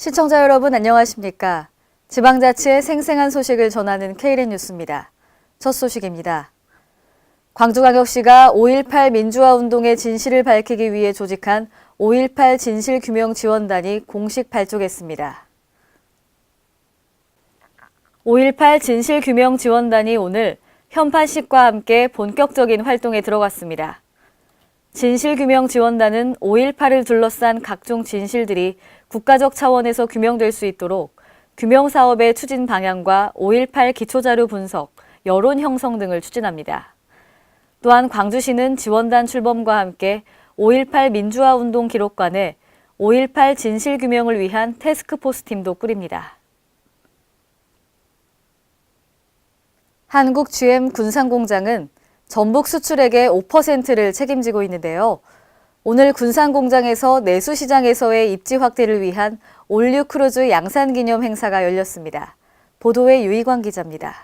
시청자 여러분 안녕하십니까? 지방자치의 생생한 소식을 전하는 K랜 뉴스입니다. 첫 소식입니다. 광주광역시가 5.18 민주화운동의 진실을 밝히기 위해 조직한 5.18 진실규명지원단이 공식 발족했습니다. 5.18 진실규명지원단이 오늘 현판식과 함께 본격적인 활동에 들어갔습니다. 진실규명지원단은 5.18을 둘러싼 각종 진실들이 국가적 차원에서 규명될 수 있도록 규명사업의 추진 방향과 5.18 기초자료 분석, 여론 형성 등을 추진합니다. 또한 광주시는 지원단 출범과 함께 5.18 민주화운동 기록관에 5.18 진실규명을 위한 태스크포스 팀도 꾸립니다. 한국 GM 군산공장은 전북 수출액의 5%를 책임지고 있는데요. 오늘 군산공장에서 내수시장에서의 입지 확대를 위한 올류크루즈 양산기념 행사가 열렸습니다. 보도에 유희광 기자입니다.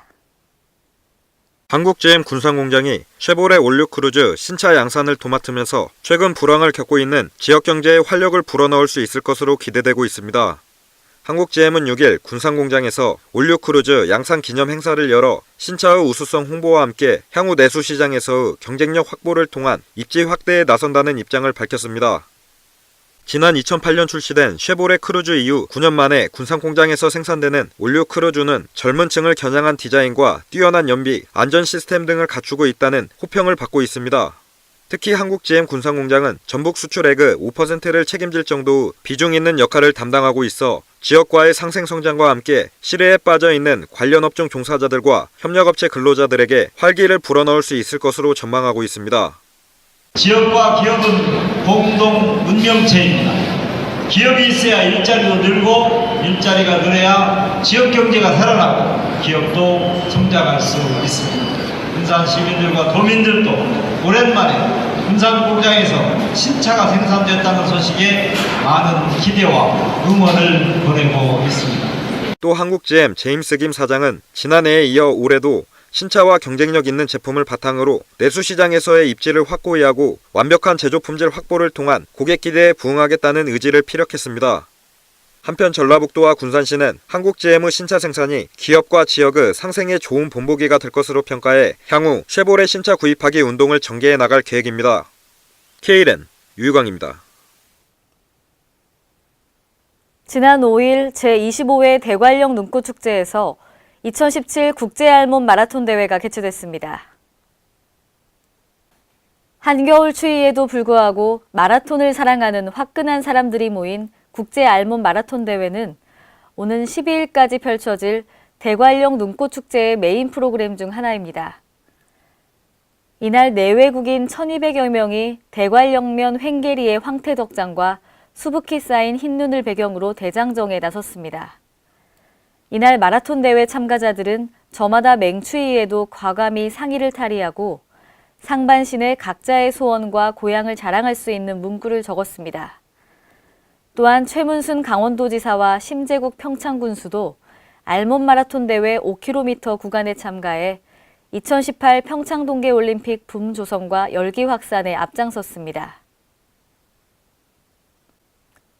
한국 GM 군산공장이 쉐보레 올류크루즈 신차 양산을 도맡으면서 최근 불황을 겪고 있는 지역 경제에 활력을 불어넣을 수 있을 것으로 기대되고 있습니다. 한국 GM은 6일 군산공장에서 올류크루즈 양산 기념 행사를 열어 신차의 우수성 홍보와 함께 향후 내수시장에서의 경쟁력 확보를 통한 입지 확대에 나선다는 입장을 밝혔습니다. 지난 2008년 출시된 쉐보레 크루즈 이후 9년 만에 군산공장에서 생산되는 올류크루즈는 젊은 층을 겨냥한 디자인과 뛰어난 연비, 안전 시스템 등을 갖추고 있다는 호평을 받고 있습니다. 특히 한국 GM 군산공장은 전북 수출액의 5%를 책임질 정도의 비중 있는 역할을 담당하고 있어 지역과의 상생 성장과 함께 실외에 빠져 있는 관련 업종 종사자들과 협력업체 근로자들에게 활기를 불어넣을 수 있을 것으로 전망하고 있습니다. 지역과 기업은 공동 운명체입니다. 기업이 있어야 일자리도 늘고 일자리가 늘어야 지역 경제가 살아나고 기업도 성장할 수 있습니다. 군산 시민들과 도민들도 오랜만에 군산공장에서 신차가 생산됐다는 소식에 많은 기대와 응원을 보내고 있습니다. 또 한국 GM 제임스 김 사장은 지난해에 이어 올해도 신차와 경쟁력 있는 제품을 바탕으로 내수시장에서의 입지를 확고히 하고 완벽한 제조 품질 확보를 통한 고객 기대에 부응하겠다는 의지를 피력했습니다. 한편 전라북도와 군산시는 한국 GM의 신차 생산이 기업과 지역의 상생에 좋은 본보기가 될 것으로 평가해 향후 쉐보레 신차 구입하기 운동을 전개해 나갈 계획입니다. K랜 유희광입니다. 지난 5일 제25회 대관령 눈꽃축제에서 2017 국제알몸 마라톤 대회가 개최됐습니다. 한겨울 추위에도 불구하고 마라톤을 사랑하는 화끈한 사람들이 모인 국제 알몸 마라톤 대회는 오는 12일까지 펼쳐질 대관령 눈꽃축제의 메인 프로그램 중 하나입니다. 이날 내외국인 1,200여 명이 대관령면 횡계리의 황태덕장과 수북히 쌓인 흰눈을 배경으로 대장정에 나섰습니다. 이날 마라톤 대회 참가자들은 저마다 맹추위에도 과감히 상의를 탈의하고 상반신에 각자의 소원과 고향을 자랑할 수 있는 문구를 적었습니다. 또한 최문순 강원도지사와 심재국 평창군수도 알몸 마라톤 대회 5km 구간에 참가해 2018 평창 동계올림픽 붐 조성과 열기 확산에 앞장섰습니다.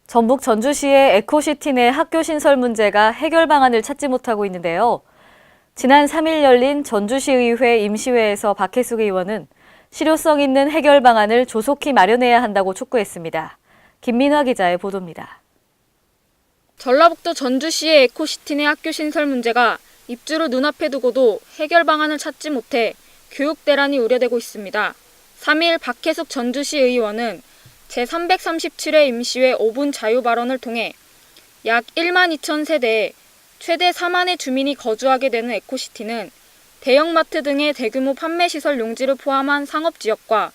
전북 전주시의 에코시티 내 학교 신설 문제가 해결 방안을 찾지 못하고 있는데요. 지난 3일 열린 전주시의회 임시회에서 박혜숙 의원은 실효성 있는 해결 방안을 조속히 마련해야 한다고 촉구했습니다. 김민화 기자의 보도입니다. 전라북도 전주시의 에코시티 내 학교 신설 문제가 입주를 눈앞에 두고도 해결 방안을 찾지 못해 교육 대란이 우려되고 있습니다. 3일 박혜숙 전주시 의원은 제337회 임시회 5분 자유 발언을 통해 약 1만 2천 세대에 최대 4만의 주민이 거주하게 되는 에코시티는 대형마트 등의 대규모 판매시설 용지를 포함한 상업지역과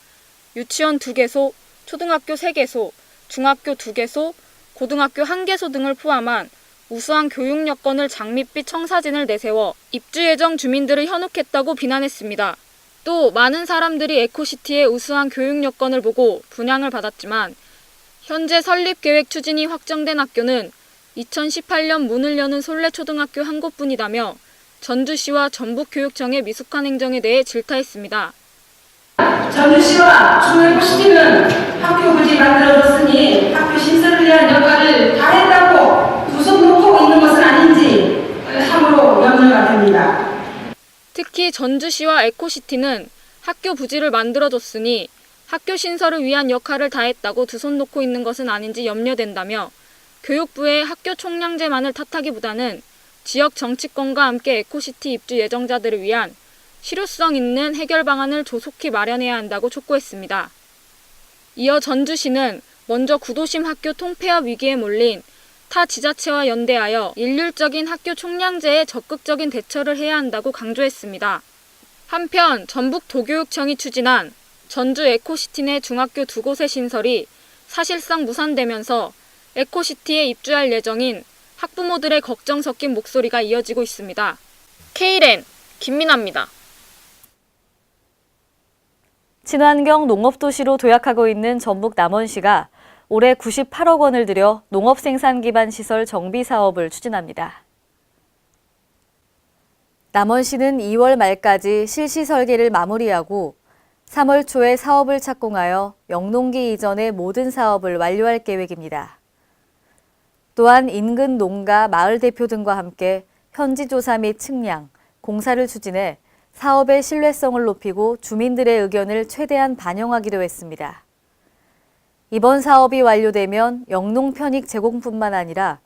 유치원 2개소, 초등학교 3개소, 중학교 2개소, 고등학교 1개소 등을 포함한 우수한 교육 여건을 장밋빛 청사진을 내세워 입주 예정 주민들을 현혹했다고 비난했습니다. 또 많은 사람들이 에코시티의 우수한 교육 여건을 보고 분양을 받았지만 현재 설립 계획 추진이 확정된 학교는 2018년 문을 여는 솔레초등학교 한 곳뿐이다며 전주시와 전북교육청의 미숙한 행정에 대해 질타했습니다. 전주시와 중에코시티는 학교 부지 만들어줬으니 학교 신설을 위한 역할을 다 했다고 두 오는 것 같습니다. 특히 전주시와 에코시티는 학교 부지를 만들어줬으니 학교 신설을 위한 역할을 다했다고 두 손 놓고 있는 것은 아닌지 염려된다며 교육부의 학교 총량제만을 탓하기보다는 지역 정치권과 함께 에코시티 입주 예정자들을 위한 실효성 있는 해결 방안을 조속히 마련해야 한다고 촉구했습니다. 이어 전주시는 먼저 구도심 학교 통폐합 위기에 몰린 타 지자체와 연대하여 일률적인 학교 총량제에 적극적인 대처를 해야 한다고 강조했습니다. 한편 전북도교육청이 추진한 전주 에코시티 내 중학교 2곳의 신설이 사실상 무산되면서 에코시티에 입주할 예정인 학부모들의 걱정 섞인 목소리가 이어지고 있습니다. K랜 김민아입니다. 친환경 농업도시로 도약하고 있는 전북 남원시가 올해 98억 원을 들여 농업생산 기반 시설 정비 사업을 추진합니다. 남원시는 2월 말까지 실시 설계를 마무리하고 3월 초에 사업을 착공하여 영농기 이전의 모든 사업을 완료할 계획입니다. 또한 인근 농가, 마을 대표 등과 함께 현지 조사 및 측량, 공사를 추진해 사업의 신뢰성을 높이고 주민들의 의견을 최대한 반영하기로 했습니다. 이번 사업이 완료되면 영농 편익 제공뿐만 아니라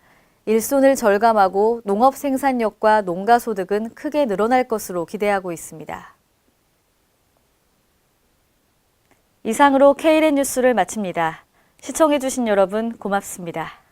일손을 절감하고 농업 생산력과 농가 소득은 크게 늘어날 것으로 기대하고 있습니다. 이상으로 K랜 뉴스를 마칩니다. 시청해주신 여러분 고맙습니다.